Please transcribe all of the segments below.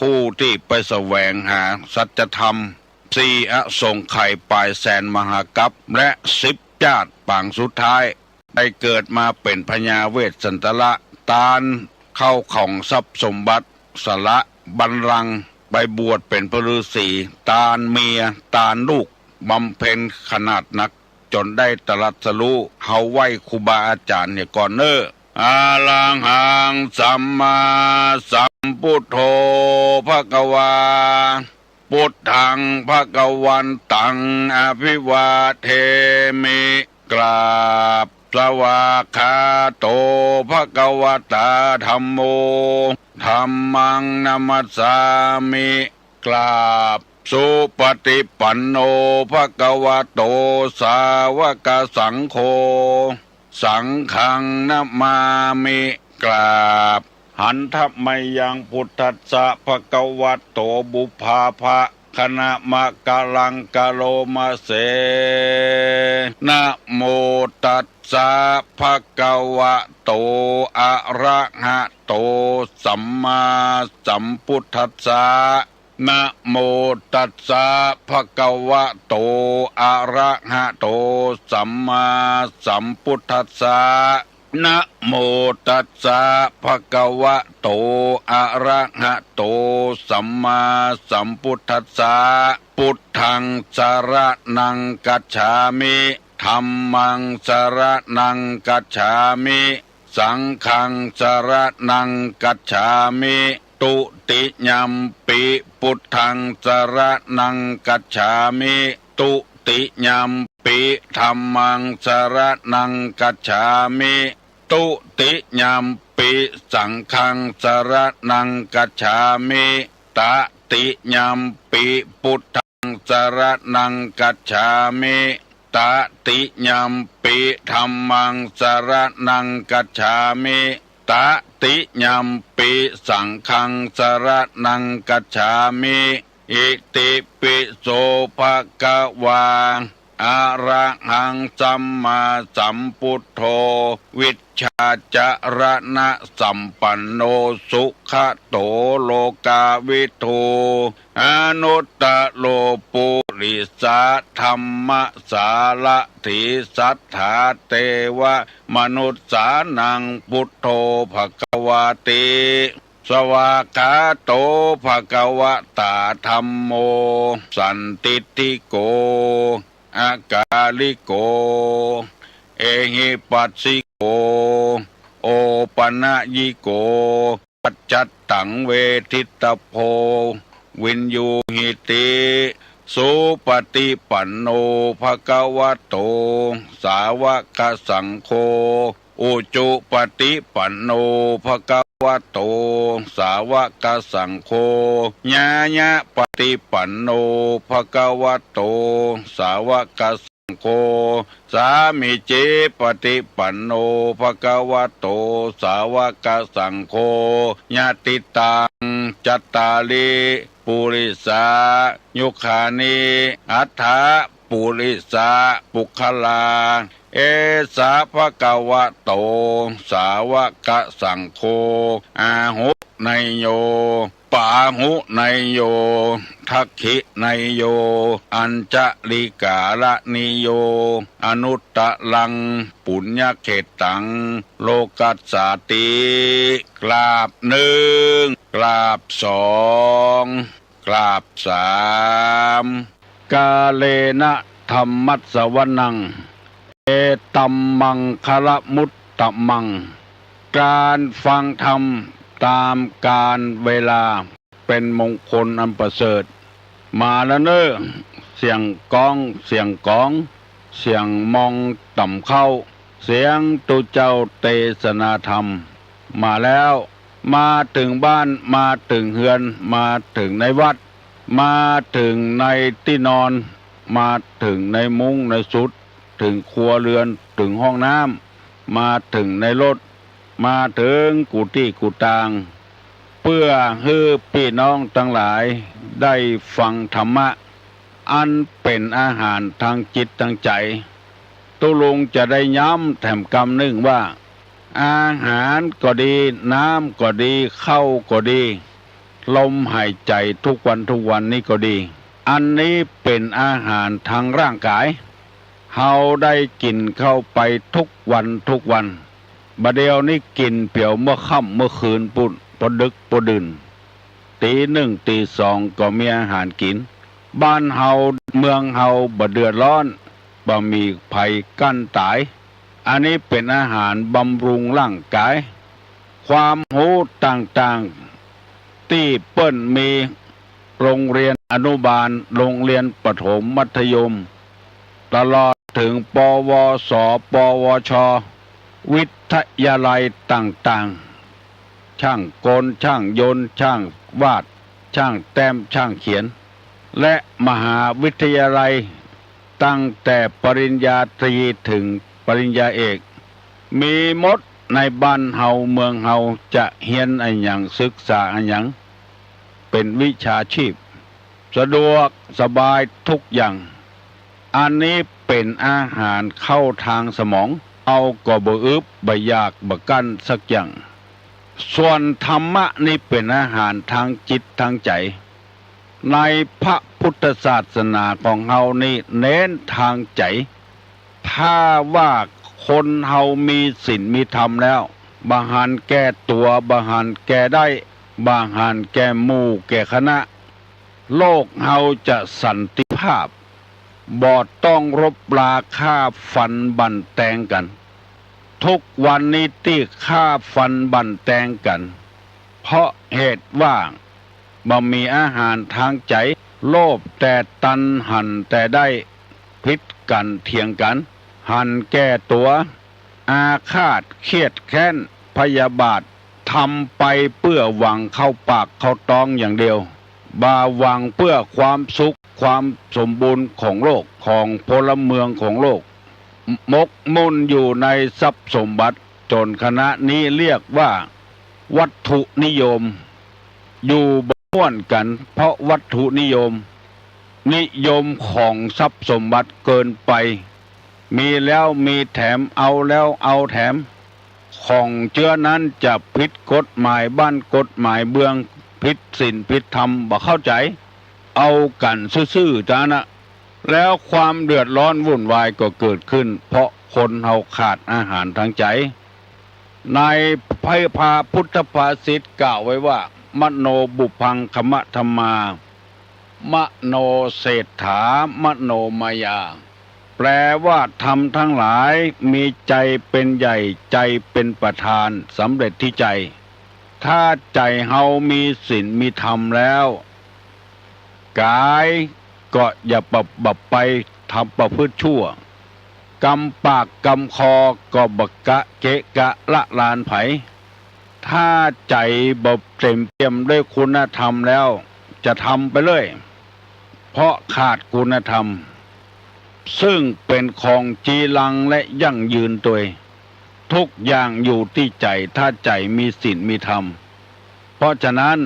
ผู้ที่ไปแสวงหาสัจธรรมสี่อสงไขยปลายแสนมหากัปและ10 ชาติปางสุดท้ายได้เกิดมาเป็นพญาเวสสันตละตาลเข้าของทรัพย์สมบัติสละบัลลังก์ไปบวชเป็นพระฤาษีตาลเมียตาลลูกบำเพ็ญขนาดนักจนได้ตรัสรู้เฮาไหว้ครูบาอาจารย์เนี่ยก่อนเนออาลังหังสัมมาสัมพุทโธภควาพุทธังภควันตังอภิวาเทมิกราบสวากขาโตภควตาธัมโมธัมมังนัมมัสสามิกราบสุปฏิปันโนภควโตสาวกสังโฆสังฆังนัมมามิกราบหันทัพไมยังพุทธัสสะภควโตบุพาภะคณะมะกะลังกะโลมาเสนะโมตัสสะภะคะวะโตอะระหะโตสัมมาสัมพุทธัสสะนะโมตัสสะภะคะวะโตอะระหะโตสัมมาสัมพุทธัสสะนะโมตัสสะภะคะวะโตอะระหะโตสัมมาสัมพุทธัสสะพุทธังสรณังกัจฉามิธัมมังสรณังกัจฉามิสังฆังสรณังกัจฉามิตุติยัมปิพุทธังสรณังกัจฉามิตุติยัมปิธัมมังสรณังกัจฉามิตุติยัมปิสังฆังสรณังกัจฉามิตติยัมปิพุทธังสรณังกัจฉามิตติยัมปิธัมมังสรณังกัจฉามิตติยัมปิสังฆังสรณังกัจฉามิอิติปิโสภะคะวาอะระหังสัมมาสัมพุทโธวิชชาจรณะสัมปันโนสุขโตโลกาวิทูอนุตตโลปุริสาธรรมสารถิสัทธาเตวะมนุสสานังพุทโธภควาติสวากขาโตภควตาธัมโมสันติติโกอากาลิโกเอหิปัสสิโกโอปนะยิโกปัจจัตตังเวทิตโพวินยูหิติสุปฏิปันโนภควโตสาวกสังโฆอุจุปฏิปันโนภควโตสาวกสังโฆญาญะปฏิปันโนภควโตสาวกสังโฆสามิเจปฏิปันโนภควโตสาวกสังโฆญาติตังจัตตาลิปุริสายุคานิอัฏฐะปุริสาปุคลาเอสาภะคะวะโตสาวกสังโฆอาหุไนโยปาหุไนโยทักขิไนโยอัญจลิกาละนิโยอนุตตลังปุญญเขตังโลกัสสาติกราบหนึ่งกราบสองกราบสามกาเลนะธรรมัสสวนังเอตัมมังคละมุตตมังการฟังธรรมตามกาลเวลาเป็นมงคลอันประเสริฐมาแล้วเนอะเสียงก้องเสียงก้องเสียงมองต่ำเข้าเสียงตุเจ้าเทศนาธรรมมาแล้วมาถึงบ้านมาถึงเฮือนมาถึงในวัดมาถึงในที่นอนมาถึงในมุ้งในสุดถึงครัวเรือนถึงห้องน้ำมาถึงในรถมาถึงกุฏิกุฏางเพื่อให้พี่น้องทั้งหลายได้ฟังธรรมะอันเป็นอาหารทางจิตทางใจตุลุงจะได้ย้ำแถมคำหนึ่งว่าอาหารก็ดีน้ำก็ดีข้าวก็ดี ลมหายใจทุกวันนี้ก็ดีอันนี้เป็นอาหารทางร่างกายเฮาได้กินเข้าไปทุกวันบัดเดียวนี้กินเปี่ยวเมื่อค่ำเมื่อคืนปุ่นพอดึกพอดื่นตีหนึ่งตีสองก็มีอาหารกินบ้านเฮาเมืองเฮาบ่เดือดร้อนบ่มีภัยกั้นตายอันนี้เป็นอาหารบำรุงร่างกายความรู้ต่างๆที่เปิ้นมีโรงเรียนอนุบาลโรงเรียนประถมมัธยมตลอดถึงปวสปวชวิทยาลัยต่างๆช่างกลช่างยนต์ช่างวาดช่างแต้มช่างเขียนและมหาวิทยาลัยตั้งแต่ปริญญาตรีถึงปริญญาเอกมีหมดในบ้านเฮาเมืองเฮาจะเรียนอันหยังศึกษาอันหยังเป็นวิชาชีพสะดวกสบายทุกอย่างอันนี้เป็นอาหารเข้าทางสมองเอาก็บ่อึบบ่อยากบ่กั้นสักอย่างส่วนธรรมะนี่เป็นอาหารทางจิตทางใจในพระพุทธศาสนาของเฮานี่เน้นทางใจถ้าว่าคนเฮามีศีลมีธรรมแล้วบาหารแก้ตัวบาหารแก้ได้บาหารแก้หมู่แก้คณะโลกเฮาจะสันติภาพบ่ต้องรบราฆ่าฟันบั่นแตงกันทุกวันนี้ที่ฆ่าฟันบั่นแตงกันเพราะเหตุว่าบ่มีอาหารทางใจโลภแต่ตัณหันแต่ได้พิษกันเถียงกันหันแก้ตัวอาฆาตเครียดแค้นพยาบาททำไปเพื่อหวังเข้าปากเข้าท้องอย่างเดียวบ่หวังเพื่อความสุขความสมบูรณ์ของโลกของพลเมืองของโลกมกมุ่นอยู่ในทรัพย์สมบัติจนคณะนี้เรียกว่าวัตถุนิยมอยู่บ่วนกันเพราะวัตถุนิยมของทรัพย์สมบัติเกินไปมีแล้วมีแถมเอาแล้วเอาแถมของเจือนั้นจะผิดกฎหมายบ้านกฎหมายเมืองผิดศีลผิดธรรมบ่เข้าใจเอากันซื่อๆจ้านะแล้วความเดือดร้อนวุ่นวายก็เกิดขึ้นเพราะคนเฮาขาดอาหารทางใจในพระพุทธภาษิตกล่าวไว้ว่ามโนบุพังคมะธรรมามโนเศรษฐามโนมายาแปลว่าธรรมทั้งหลายมีใจเป็นใหญ่ใจเป็นประธานสำเร็จที่ใจถ้าใจเฮามีศีลมีธรรมแล้วกายก็อย่าบับไปทำประพฤติชั่วกำปากกำคอก็บักกะเกะกะละลานไผถ้าใจบบเต็มเปี่ยมด้วยคุณธรรมแล้วจะทำไปเลยเพราะขาดคุณธรรมซึ่งเป็นของจีรังและยั่งยืนตัวทุกอย่างอยู่ที่ใจถ้าใจมีศีลมีธรรมเพราะฉะนั้น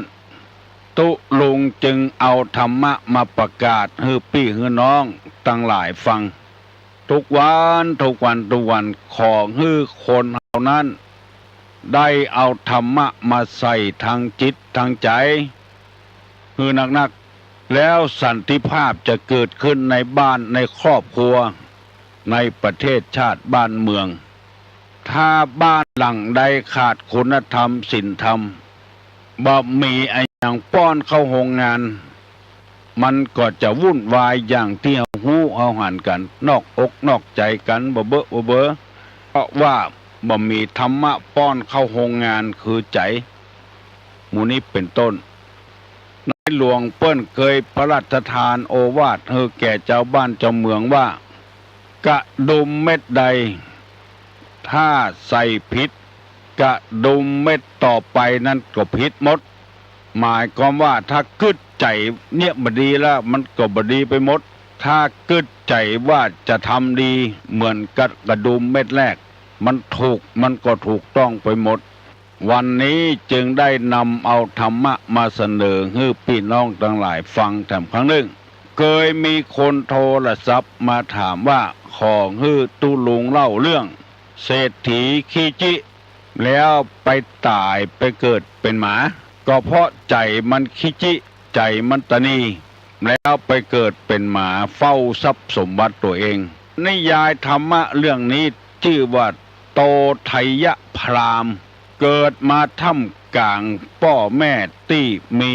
ตุลุงจึงเอาธรรมะมาประกาศให้พี่ให้น้องตั้งหลายฟังทุกวันขอให้คนเหล่านั้นได้เอาธรรมะมาใส่ทางจิตทางใจให้หนักๆแล้วสันติภาพจะเกิดขึ้นในบ้านในครอบครัวในประเทศชาติบ้านเมืองถ้าบ้านหลังใดขาดคุณธรรมศีลธรรมบ่มีอย่างป้อนเข้าโรงงานมันก็จะวุ่นวายอย่างที่เอาหูเอาหันกันนอกอกนอกใจกันบ่เบ้อเพราะว่าบ่มีธรรมะป้อนเข้าโรงงานคือใจหมู่นี้เป็นต้นในหลวงเปิ้นเคยพระราชทานโอวาทให้แก่เจ้าบ้านเจ้าเมืองว่ากระดุมเม็ดใดถ้าใส่ผิดกระดุมเม็ดต่อไปนั้นก็ผิดหมดหมายความว่าถ้ากึดใจเนี่ยบดีแล้วมันก็บดีไปหมดถ้ากึดใจว่าจะทำดีเหมือนกระดุมเม็ดแรกมันถูกมันก็ถูกต้องไปหมดวันนี้จึงได้นำเอาธรรมะมาเสนอให้พี่น้องทั้งหลายฟังแถมครั้งหนึ่งเคยมีคนโทรศัพท์มาถามว่าขอให้ตุลุงเล่าเรื่องเศรษฐีขี้จิแล้วไปตายไปเกิดเป็นหมา ก็เพราะใจมันคิจิใจมันตะนีแล้วไปเกิดเป็นหมาเฝ้าทรัพย์สมบัติตัวเองนิยายธรรมะเรื่องนี้ชื่อว่าโตไทยพราหมณ์เกิดมาท่ามกลางพ่อแม่ที่มี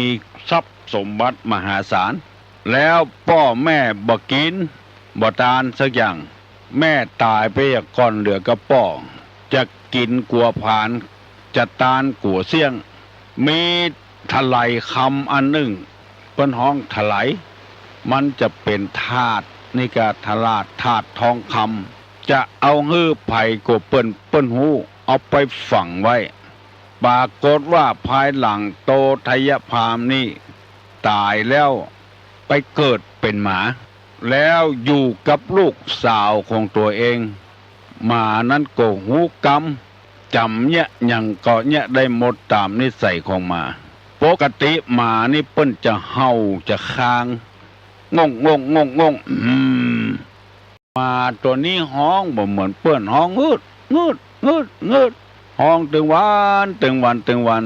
ทรัพย์สมบัติมหาศาลแล้วพ่อแม่บ่กินบ่ทานสักอย่างแม่ตายไปก่อนเหลือกับพ่อจะกินกัวผานจะตานกัวเสี่ยงมีถลายคำอันหนึ่งเปิ้นห้องถลายมันจะเป็นธาตุนี่ก็ทลาดธาตุทองคำจะเอาฮื้อไผ่กวเปิ้นหูเอาไปฝังไว้ปรากฏว่าภายหลังโตไทยพราหมณ์นี่ตายแล้วไปเกิดเป็นหมาแล้วอยู่กับลูกสาวของตัวเองหมานั้นก็หูกำจำเนี่ยยังก็เนี่ยได้หมดตามนิสัยของหมาปกติหมานี่เปิ้นจะเห่าจะคางงงมาตัวนี้ห้องบ่เหมือนเปิ้นห้องงืดห้องตึงวัน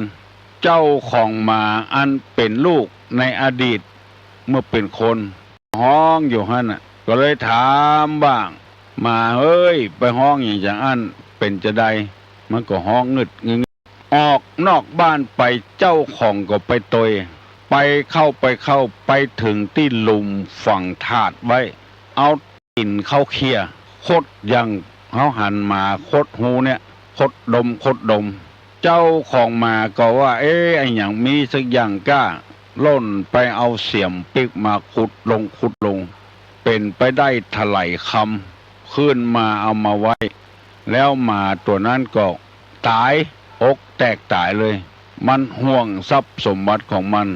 เจ้าของหมาอันเป็นลูกในอดีตเมื่อเป็นคนห้องอยู่หั่นน่ะก็เลยถามบ้างมาเฮ้ยไปห้องอย่างจังอันเป็นจะใดมันก็ห้องงึดออกนอกบ้านไปเจ้าของก็ไปตยไปเข้าไปถึงที่หลุมฝังถาดไว้เอากินเข้าเคี่ยคดยังเขาหันมาคดหูเนี่ยคดดมเจ้าของมาก็ว่าไอ้อย่างมีสักอย่างกล้าล่นไปเอาเสียมปิกมาขุดลงเป็นไปได้ถลายคำขึ้นมาเอามาไว้แล้วหมาตัวนั้นก็ตายอกแตกตายเลยมันห่วงทรัพย์สมบัติของมัน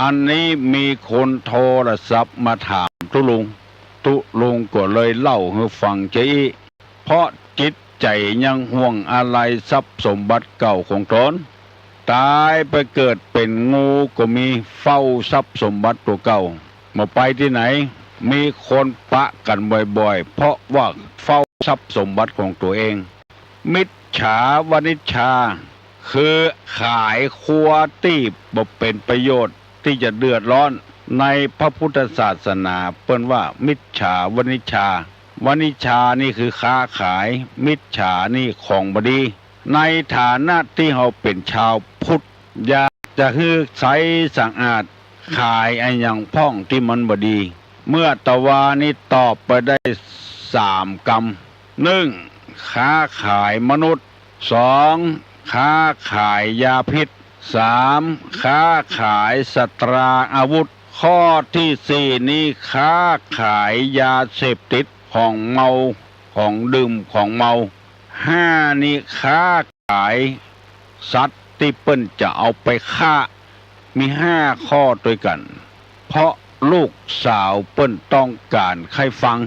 อันนี้มีคนโทรศัพท์มาถามตุลุงก็เลยเล่าให้ฟังเจ๊เพราะจิตใจยังห่วงอะไรทรัพย์สมบัติเก่าของตนตายไปเกิดเป็นงูก็มีเฝ้าทรัพย์สมบัติตัวเก่ามาไปที่ไหนมีคนปะกันบ่อยๆเพราะว่าเฝ้าทรัพย์สมบัติของตัวเองมิจฉาวณิชชาคือขายครัวที่บ่เป็นประโยชน์ที่จะเดือดร้อนในพระพุทธศาสนาเปิ้นว่ามิจฉาวณิชชาวณิชชานี่คือค้าขายมิจฉานี่ของบดีในฐานะที่เราเป็นชาวพุทธอยากจะให้ใสสะอาดขายไอ้อย่างพ่องที่มันบดีเมื่อตะวานี่ตอบไปได้3 กรรม1ค้าขายมนุษย์2ค้าขายยาพิษ3ค้าขายสัตราอาวุธข้อที่4นี้ค้าขายยาเสพติดของเมาของดื่มของเมา5นี้ค้าขายสัตว์ที่เปิ้นจะเอาไปฆ่ามี5ข้อด้วยกันเพราะลูกสาวเปิ้นต้องการให้ฟัง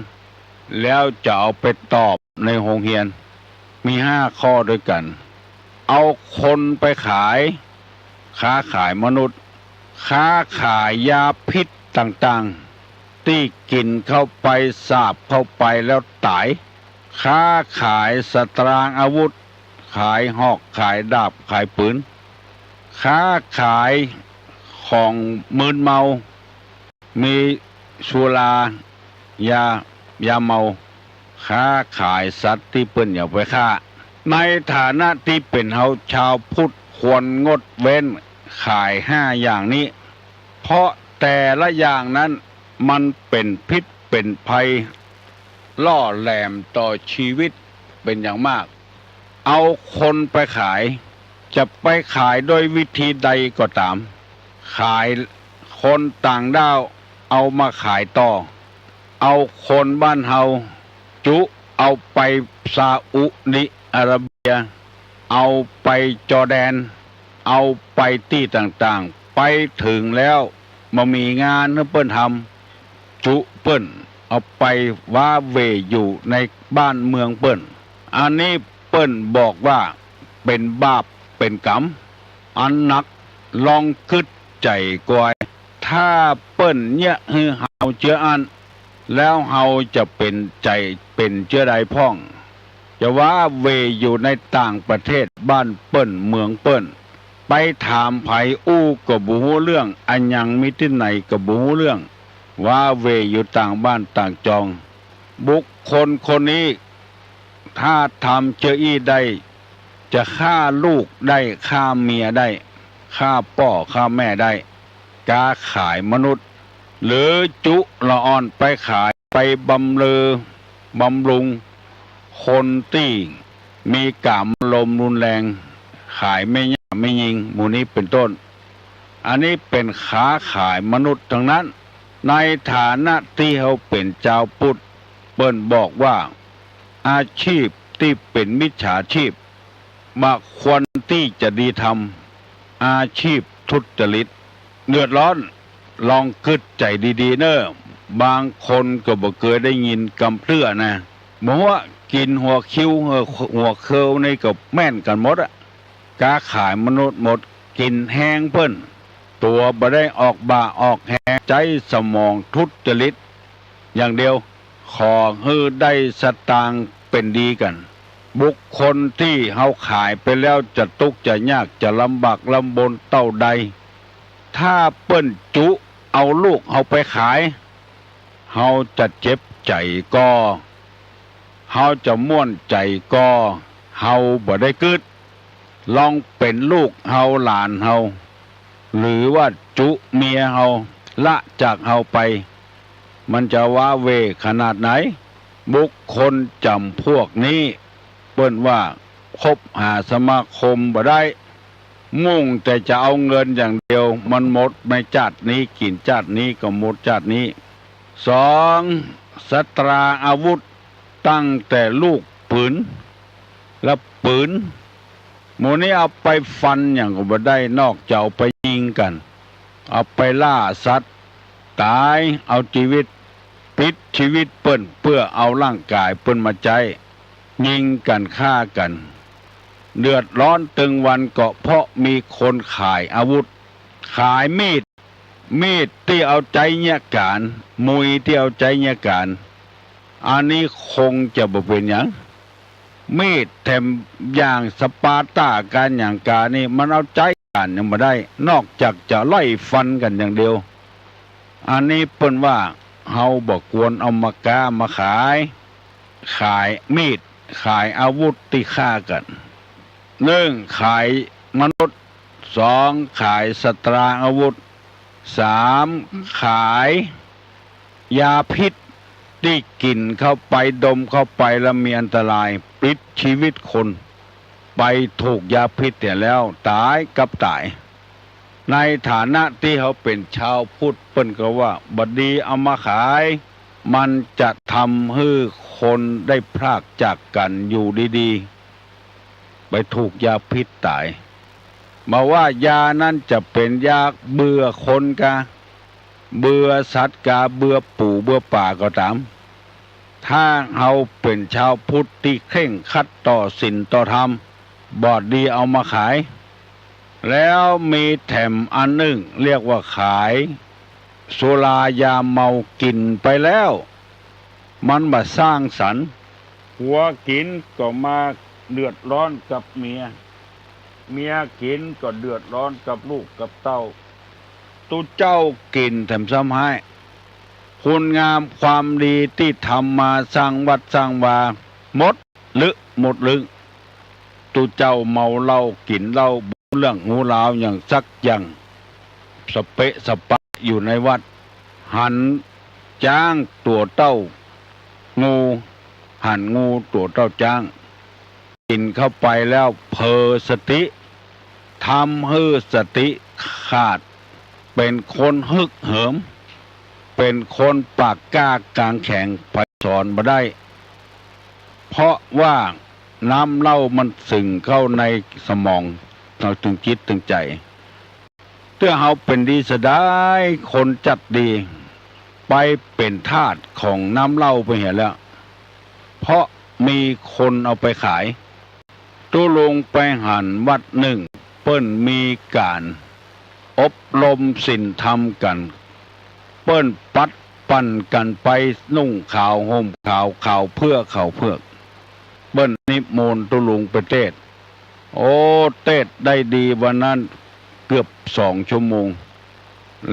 แล้วจะเอาไปตอบในโรงเรียนมี5ข้อด้วยกันเอาคนไปขายค้าขายมนุษย์ค้าขายยาพิษต่างๆที่กินเข้าไปสาบเข้าไปแล้วตายค้าขายสตรางอาวุธขายหอกขายดาบขายปืนค้าขายของมึนเมามีสุรายาเมาค้าขายสัตว์ที่เปิ้นอย่าไปฆ่าในฐานะที่เป็นเฮาชาวพุทธควรงดเว้นขาย5อย่างนี้เพราะแต่ละอย่างนั้นมันเป็นพิษเป็นภัยล่อแหลมต่อชีวิตเป็นอย่างมากเอาคนไปขายจะไปขายโดยวิธีใดก็ตามขายคนต่างด้าวเอามาขายต่อเอาคนบ้านเฮาจุเอาไปซาอุดิอาระเบียเอาไปจอร์แดนเอาไปที่ต่างๆไปถึงแล้วมามีงานเปิ้นทำจุเปิ้นเอาไปว่าเวอยู่ในบ้านเมืองเปิ้นอันนี้เปิ้นบอกว่าเป็นบาปเป็นกรรมอันหนักลองคิดใจกวยถ้าเปิ้นเนี่ยฮือเฮาเชื่ออันแล้วเฮาจะเป็นใจเป็นเชื่อใดพ่องจะว่าเวอยู่ในต่างประเทศบ้านเปิ้นเมืองเปิ้น ไปถามไผอู้ก็บ่ฮู้เรื่องอันยังมีที่ไหนก็บ่ฮู้เรื่องว่าเวอยู่ต่างบ้านต่างจอง บุคคลคนนี้ถ้าทำเจออี้ได้จะฆ่าลูกได้ฆ่าเมียได้ฆ่าพ่อฆ่าแม่ได้กาขายมนุษย์หรือจุละอ่อนไปขายไปบำเรอบำรุงคนที่มีกามลมรุนแรงขายไม่ยากไม่ยิงหมู่นี้เป็นต้นอันนี้เป็นค้าขายมนุษย์ทั้งนั้นในฐานะที่เขาเป็นเจ้าพุทธเปิ้นบอกว่าอาชีพที่เป็นมิจฉาชีพมาควรที่จะดีทำอาชีพทุจริตเดือดร้อนลองคิดใจดีๆเนอะบางคนก็บ่เคยได้ยินกำเพื่อนะบอกว่ากินหัวคิ้วหัวเคิลในกับแม่นกันหมดอะกาขายมนุษย์หมดกินแห้งเพิ่นตัวบ่ได้ออกบ่าออกแหงใจสมองทุจริตอย่างเดียวขอให้ได้สตางค์เป็นดีกันบุคคลที่เฮาขายไปแล้วจะทุกข์จะยากจะลำบากลำบนเต้าใดถ้าเปิ้นจุเอาลูกเฮาไปขายเฮาจะเจ็บใจก็เฮาจะม่วนใจก็เฮาบ่ได้กึดลองเป็นลูกเฮาหลานเฮาหรือว่าจุเมียเฮาละจากเฮาไปมันจะว้าเวขนาดไหนบุคคลจำพวกนี้เปิ้นว่าคบหาสมาคมบ่ได้มุ่งแต่จะเอาเงินอย่างเดียวมันหมดไม่จาดนี้กินจาดนี้ก็หมดจาดนี้สองสตราอาวุธตั้งแต่ลูกปืนและปืนหมู่นี้เอาไปฟันอย่างก็บ่ได้นอกจากเอาไปยิงกันเอาไปล่าสัตว์ตายเอาชีวิตปิดชีวิตเปิ้นเพื่อเอาร่างกายเปิ้นมาใจยิงกันฆ่ากันเดือดร้อนตึงวันก็เพราะมีคนขายอาวุธขายมีดที่เอาใจเนี่ยการมุยที่เอาใจเนี่ยการอันนี้คงจะบ่เป็นหยังมีดแถมอย่างสปาร์ตาการอย่างกานี่มันเอาใจกันยังบ่ได้นอกจากจะไล่ฟันกันอย่างเดียวอันนี้เปิ้นว่าเฮาบ่ควรเอามากามาขายมีดขายอาวุธที่ฆ่ากันหนึ่งขายมนุษย์สองขายสตราอาวุธสามขายยาพิษที่กินเข้าไปดมเข้าไปแล้วมีอันตรายปิดชีวิตคนไปถูกยาพิษเนี่ยแล้วตายกับตายในฐานะที่เขาเป็นชาวพุทธเปิ้นก็ว่าบัดดีเอามาขายมันจะทำให้คนได้พรากจากกันอยู่ดีๆไปถูกยาพิษตายมาว่ายานั้นจะเป็นยาเบื่อคนกะเบื่อสัตว์กะเบื่อปู่เบื่อป่าก็ตามถ้าเราเป็นชาวพุทธที่เคร่งครัดต่อศีลต่อธรรมบอดดีเอามาขายแล้วมีแถมอันหนึ่งเรียกว่าขายสุรายาเมากินไปแล้วมันมาสร้างสรรค์หัวกินก็มาเดือดร้อนกับเมียกินก็เดือดร้อนกับลูกกับเต้าตุเจ้ากินแถมซ้ำให้คุณงามความดีที่ทำมาสร้างวัดสร้างวาหมดลึงตุเจ้าเมาเหล้ากินเหล้าเรื่องหูลาวอย่างสักอย่างสเปะสปะอยู่ในวัดหันจ้างตัวเต้างูหันงูตัวเต้าจ้างกินเข้าไปแล้วเพอสติทำให้สติขาดเป็นคนฮึกเหิมเป็นคนปากกล้ากลางแข็งไปสอนมาได้เพราะว่าน้ำเหล้ามันซึมเข้าในสมองเราถึงจิตถึงใจเพื่อเขาเป็นดีสดายคนจัดดีไปเป็นทาสของน้ำเหล้าไปเห็นแล้วเพราะมีคนเอาไปขายตู้ลงไปหันวัดหนึ่งเปิ้นมีการอบรมศีลธรรมกันเปิ้นปัดปั่นกันไปนุ่งขาวห่มขาวเพื่อเปิ้นนิมนต์ตุลุงประเทศ โอ้เต้ได้ดีวันนั้นเกือบ2 ชั่วโมง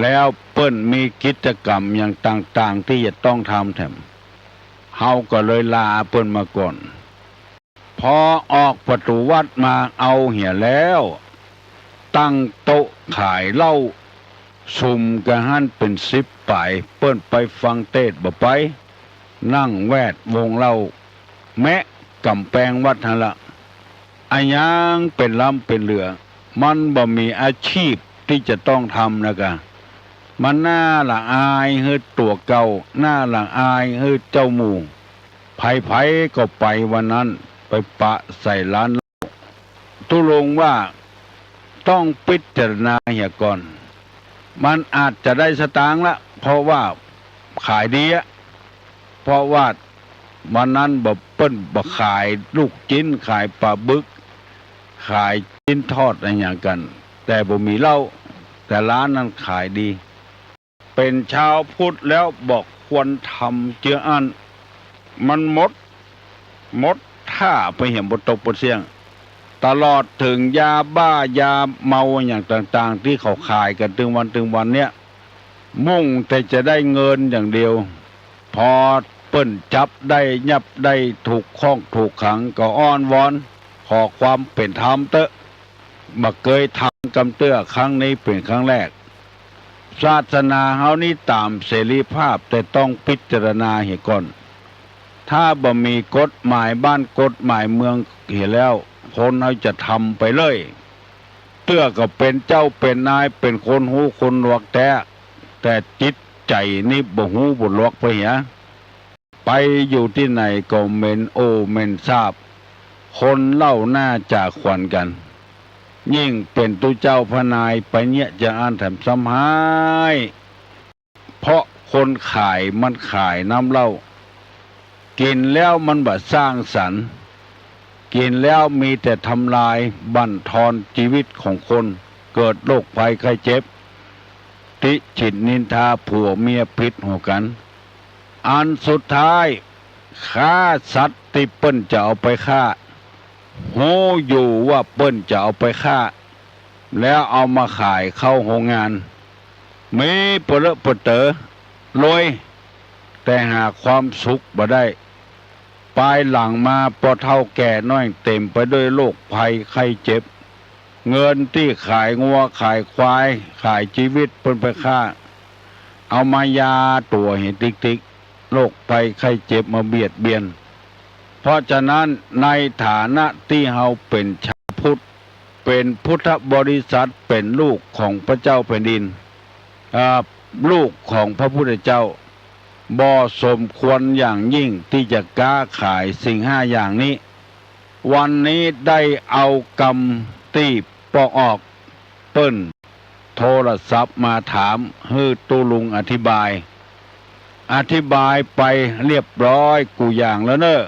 แล้วเปิ้นมีกิจกรรมอย่างต่างๆที่จะต้องทำแถมเฮาก็เลยลาเปิ้นมาก่อนพอออกประตูวัดมาเอาเหี่ยแล้วตั้งโต๊ะขายเหล้าซุ่มกะหันเป็น10ป่ายเปิ้นไปฟังเทศน์บ่ไปนั่งแวดวงเหล้าแมะกำแพงวัดหั่นละอันยังเป็นลำเป็นเรือมันบ่มีอาชีพที่จะต้องทำนะกะมันน่าละอายเฮือตัวเก่าน่าละอายเฮือเจ้าหมู่ไผๆก็ไปวันนั้นไปปะใส่ร้านเหล้าตุลงว่าต้องพิจารณาเหี่ยก่อนมันอาจจะได้สตางค์ละเพราะว่าขายดีอะเพราะว่าวันนั้นบ่เปิ้นบ่ขายลูกชิ้นขายปลาบึกขายชิ้นทอดอะไรอย่างกันแต่บ่มีเหล้าแต่ร้านนั้นขายดีเป็นชาวพุทธแล้วบอกควรทำเจืออันมันหมดท่าไปเห็นบ่ตกบ่เสี่ยงตลอดถึงยาบ้ายาเมาอย่างต่างๆที่เขาขายกันถึงวันเนี้ยมุ่งแต่จะได้เงินอย่างเดียวพอเปิ้นจับได้ยับได้ถูกข้องถูกขังก็อ้อนวอนขอความเป็นธรรมเตอะบ่เคยทำกำเตื้อครั้งนี้เป็นครั้งแรกศาสนาเฮานี่ตามเสรีภาพแต่ต้องพิจารณาให้ก่อนถ้าบ่มีกฎหมายบ้านกฎหมายเมืองเห็นแล้วคนเขาจะทำไปเลยเตื้อก็เป็นเจ้าเป็นนายเป็นคนหูคนหลวกแต่จิตใจนี่บ่หูบ่หลวกไปเหียไปอยู่ที่ไหนก็เมนโอเมนทราบคนเล่าหน้าจากขวัญกันยิ่งเป็นตุเจ้าพนายไปเนี่ยจะอ่านแถมซ้ำหายเพราะคนขายมันขายน้ำเหล้ากินแล้วมันบ่สร้างสรรค์กินแล้วมีแต่ทำลายบั่นทอนชีวิตของคนเกิดโรคภัยไข้เจ็บติฉินนินทาผัวเมียผิดหัวกันอันสุดท้ายฆ่าสัตว์ที่เปิ้นจะเอาไปฆ่าโหอยู่ว่าเปิ้นจะเอาไปฆ่าแล้วเอามาขายเข้าโรงงานมีเปรอะเปเตอรวยแต่หาความสุขบ่ได้ปลายหลังมาพอเท่าแก่น้อยเต็มไปด้วยโรคภัยไข้เจ็บเงินที่ขายงัวขายควายขายชีวิตเปิ้นไปฆ่าเอามายาตัวเห็นติ๊กโรคภัยไข้เจ็บมาเบียดเบียนเพราะฉะนั้นในฐานะที่เฮาเป็นชาวพุทธเป็นพุทธบริษัทเป็นลูกของพระเจ้าแผ่นดินลูกของพระพุทธเจ้าบ่สมควรอย่างยิ่งที่จะกล้าขายสิ่ง5อย่างนี้วันนี้ได้เอากรรมที่ปอกออกเปิ้นโทรศัพท์มาถามให้ตูลุงอธิบายไปเรียบร้อยกูอย่างแล้วเนอะ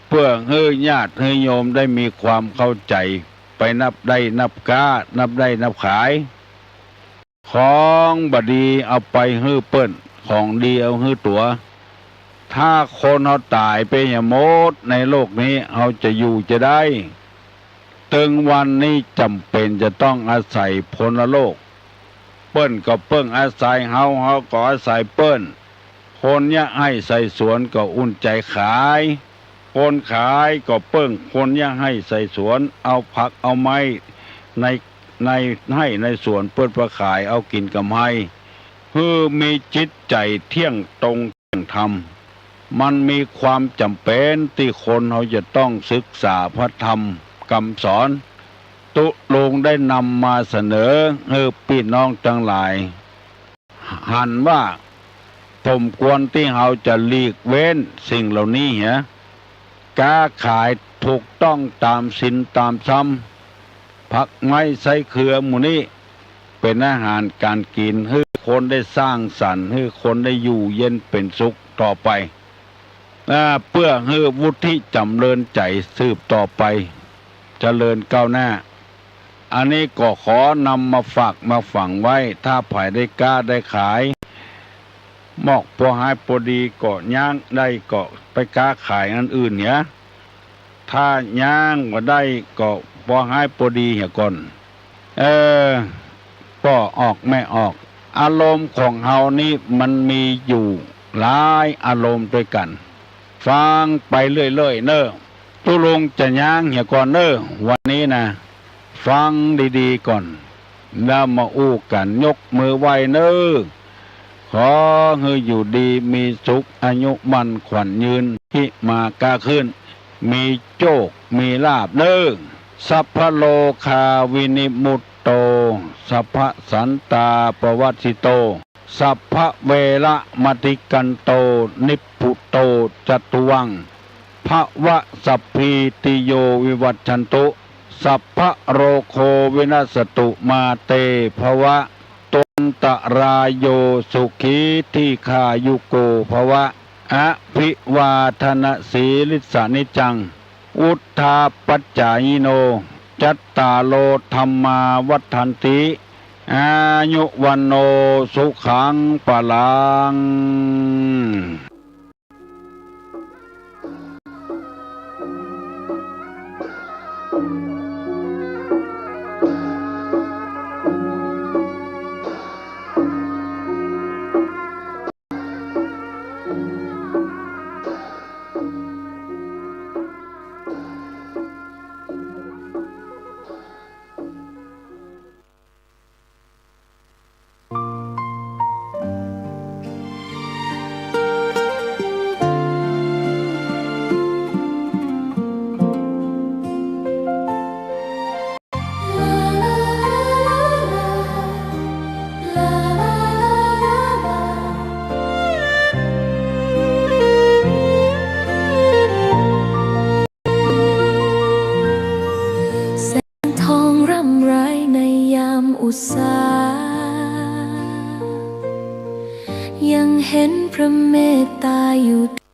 เพื่อให้ญาติให้โยมได้มีความเข้าใจไปนับได้นับก้านับได้นับขายของบดีเอาไปให้เปิ้นของดีเอาให้ตัวถ้าคนเขาตายไปอย่างหมดในโลกนี้เขาจะอยู่จะได้ตึงวันนี้จำเป็นจะต้องอาศัยพลโลกเปิ้นก็เปิ้งอาศัยเฮาก็อาศัยเปิ้นคนเนี่ยให้ใส่สวนก็อุ่นใจขายคนขายก็เปิ้งคนเนี่ยให้ใส่สวนเอาผักเอาไม้ในให้ในสวนเปิ้นประขายเอากินกำไรคือมีจิตใจเที่ยงตรงเที่ยงธรรมมันมีความจำเป็นที่คนเขาจะต้องศึกษาพระธรรมคำสอนตุลงได้นำมาเสนอให้พี่น้องทั้งหลายหันว่าผมควรที่เราจะหลีกเว้นสิ่งเหล่านี้เหรอการขายถูกต้องตามศีลตามธรรมผักไม้ไส้เครือหมู่นี้เป็นอาหารการกินให้คนได้สร้างสรรค์ให้คนได้อยู่เย็นเป็นสุขต่อไปเพื่อให้วุฒิจำเริญใจสืบต่อไปเจริญก้าวหน้าอันนี้ก็ขอนำมาฝากมาฝังไว้ถ้าผ่ายได้กล้าได้ขายหมอกพอหายพอดีก็ย่างได้ก็ไปกล้าขายอันอื่นเนี่ยถ้าย่างก็ได้ก็ พอหายพอดีเหี่ยก่อนเออก็ออกไม่ออกอารมณ์ของเฮานี่มันมีอยู่หลายอารมณ์ด้วยกันฟังไปเรื่อยๆเนอะตุลงจะย่างเหี่ยก่อนเนอะวันนี้นะฟังดีๆก่อนแล้วมาอู้กันยกมือไหวเนอะขอให้อยู่ดีมีสุขอายุมันขวัญยืนที่มากาขึ้นมีโชคมีลาภเนอะสัพพโลคาวินิมุตโตสัพพสันตาปวัสสิโตสัพพเวระมติกันโตนิพพุโตจตุวังภวะสัพพีติโยวิวัชชันตุสัพพะโรโควินาสตุมาเตภวะตนตรายโยสุขีที่ขายุโกภวะอภิวาทนาสีลิสานิจังอุทธาปัจจายโนจัตตาโลธรรมาวัฏันติอายุวันโนสุขังปะลังทองร่ำไรในยามอุตสาห์ยังเห็นพระเมตตาอยู่